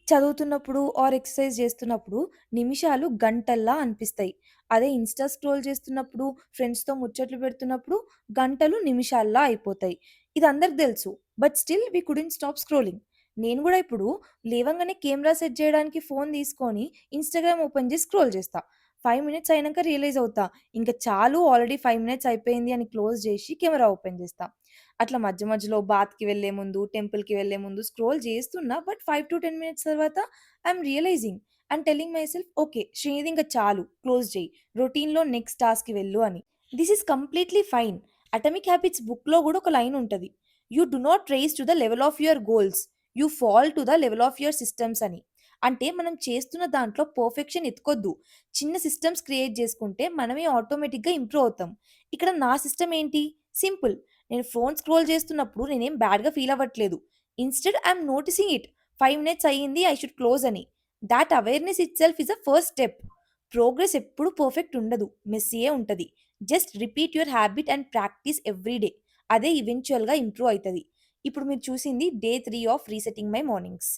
చదువుతున్నప్పుడు are exercise చేస్తున్నప్పుడు నిమిషాలు గంటల్లా అనిపిస్తాయి. అదే ఇన్‌స్టా స్క్రోల్ చేస్తున్నప్పుడు, ఫ్రెండ్స్‌తో ముచ్చట్లు పెడుతున్నప్పుడు గంటలు నిమిషాల్లా అయిపోతాయి. ఇది అందరికి తెలుసు. But still we couldn't stop scrolling. నేను గూడా ఇప్పుడు లేవంగానే కెమెరా సెట్ చేయడానికి ఫోన్ తీసుకొని ఇన్‌స్టాగ్రామ్ ఓపెన్ చేసి స్క్రోల్ చేస్తా. 5 మినిట్స్ అయినంక రియలైజ్ అవుతా. ఇంక చాలు ఆల్రెడీ 5 మినిట్స్ అయిపోయింది అని క్లోజ్ చేసి కెమెరా ఓపెన్ చేస్తా. అట్లా మధ్య మధ్యలో బాత్‌కి వెళ్ళే ముందు, టెంపుల్‌కి వెళ్ళే ముందు స్క్రోల్ చేస్తున్నా. బట్ 5-10 మినిట్స్ తర్వాత I'm realising and telling myself okay. Srinidhi ఇంక చాలు క్లోజ్ చెయ్యి. రొటీన్‌లో నెక్స్ట్ టాస్క్‌కి వెళ్ళు అని. This is completely fine. 'Atomic habits' బుక్‌లో గూడా ఒక లైన్ ఉంటది. You do not rise to the level of your goals. You fall to the level of your systems అని. అంటే మనం చేస్తున్న దాంట్లో పర్ఫెక్షన్ ఎతుకొద్దు. చిన్న సిస్టమ్స్ క్రియేట్ చేసుకుంటే మనమే ఆటోమేటిక్‌గా ఇంప్రూవ్ అవుతాం. ఇక్కడ నా సిస్టమ్ ఏంటి? సింపుల్. నేను ఫోన్ స్క్రోల్ చేస్తున్నప్పుడు నేనేం బ్యాడ్‌గా ఫీల్ అవ్వట్లేదు. Instead I'm noticing it. 5 minutes అయ్యింది. ఐ షుడ్ క్లోజ్ అని. Thought awareness itself is a first step. Progress ఎప్పుడు పర్ఫెక్ట్ ఉండదు. మెస్సీయే ఉంటది. Just repeat your habit and practice every day. అదే ఈవెంచుయల్‌గా ఇంప్రూవ్ అయితది. ఇప్పుడు మీరు చూసింది day 3 of resetting my mornings.